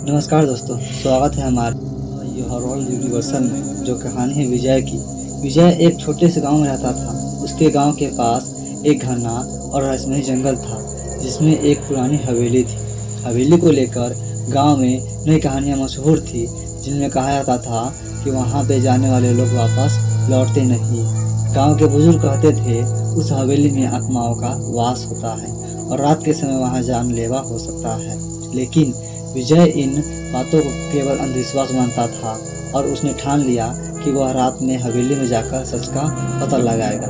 नमस्कार दोस्तों, स्वागत है हमारे हॉरर यूनिवर्सल में। जो कहानी है विजय की। विजय एक छोटे से गांव में रहता था। उसके गांव के पास एक घना और रहस्यमय जंगल था, जिसमें एक पुरानी हवेली थी। हवेली को लेकर गांव में नई कहानियां मशहूर थी, जिनमें कहा जाता था कि वहां पे जाने वाले लोग वापस लौटते नहीं। गांव के बुजुर्ग कहते थे उस हवेली में आत्माओं का वास होता है और रात के समय वहां जानलेवा हो सकता है। लेकिन विजय इन बातों को केवल अंधविश्वास मानता था और उसने ठान लिया कि वह रात में हवेली में जाकर सच का पता लगाएगा।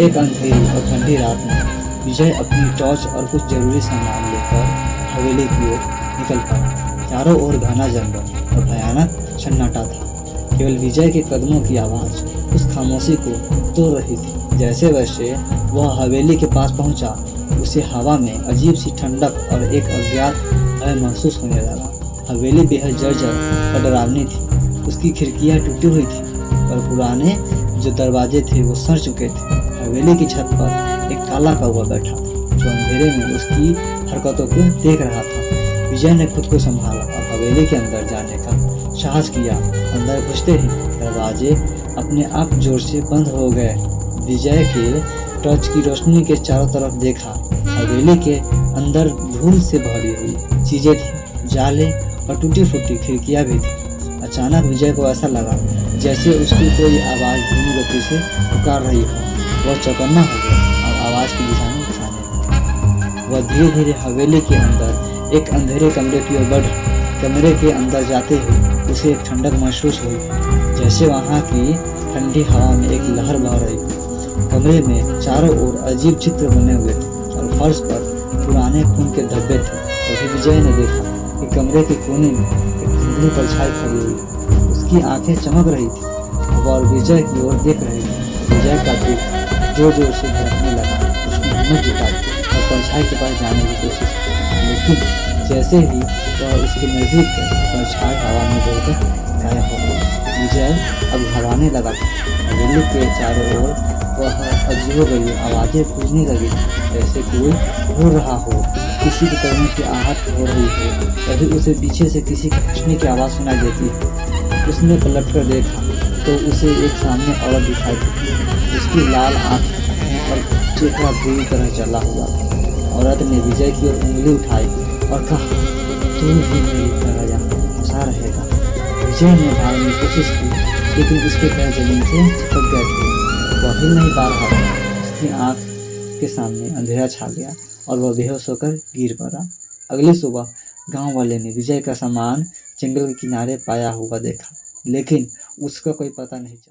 एक अंधेरी और ठंडी रात में विजय अपनी टॉर्च और कुछ जरूरी सामान लेकर हवेली की ओर निकल पड़ा। चारों ओर घना जंगल और भयानक सन्नाटा था। केवल विजय के कदमों की आवाज़ उस खामोशी को तोड़ रही थी। जैसे वैसे वह हवेली के पास पहुंचा, उसे हवा में अजीब सी ठंडक और एक अज्ञात भय महसूस होने लगा। हवेली बेहद जर्जर और डरावनी थी। उसकी खिड़कियां टूटी हुई थी और पुराने जो दरवाजे थे वो सड़ चुके थे। हवेली की छत पर एक काला कौवा बैठा था, जो अंधेरे में उसकी हरकतों को देख रहा था। विजय ने खुद को संभाला और हवेली के अंदर जाने का साहस किया। अंदर घुसते ही दरवाजे अपने आप जोर से बंद हो गए। विजय के टॉर्च की रोशनी के चारों तरफ देखा। हवेली के अंदर धूल से भरी हुई चीजें थी, जाले और टूटी फूटी खिड़कियां भी थी। अचानक विजय को ऐसा लगा जैसे उसकी कोई आवाज़ धीमी गति से पुकार रही हो। वह चौकन्ना हो गया और आवाज़ की दिशा में जाने लगा। वह धीरे धीरे हवेली के अंदर एक अंधेरे कमरे की ओर बढ़ा। कमरे के अंदर जाते ही उसे एक ठंडक महसूस हुई, जैसे वहाँ की ठंडी हवा में एक लहर बह रही हो। कमरे में चारों ओर अजीब चित्र बने हुए थे और फर्श पर पुराने खून के धब्बे थे। तभी विजय ने देखा कि कमरे के कोने में एक धुंधली परछाई खड़ी हुई। उसकी आंखें चमक रही थी और विजय की ओर देख रही थी। विजय का दिल जोर जोर से धड़कने लगा। उसने हिम्मत जुटाई और परछाई के पास जाने की कोशिश की, लेकिन जैसे ही वह उसके नजदीक गया, परछाई हवा में उड़कर गायब हो गई। विजय अब घबराने लगा था। हवेली के चारों ओर वह अजीब गई आवाज़ें गूंजने लगी, जैसे कोई रो रहा हो, किसी के कदमों की आहट हो रही हो। तभी उसे पीछे से किसी के हंसने की आवाज़ सुनाई देती है। उसने पलट कर देखा तो उसे एक सामने औरत दिखाई दी। उसकी लाल आँखें और चेहरा बुरी तरह जला हुआ था। औरत ने विजय की ओर उंगली उठाई और कहा, तू भी मेरी तरह यहाँ हंसा रहेगा। विजय ने भागने की कोशिश की, लेकिन उसके पैर जमीन से चिपक गए थे। वह हिल नहीं पा रहा था। उसकी आँख के सामने अंधेरा छा गया और वह बेहोश होकर गिर पड़ा। अगली सुबह गांव वाले ने विजय का सामान जंगल के किनारे पाया हुआ देखा, लेकिन उसका कोई पता नहीं चला।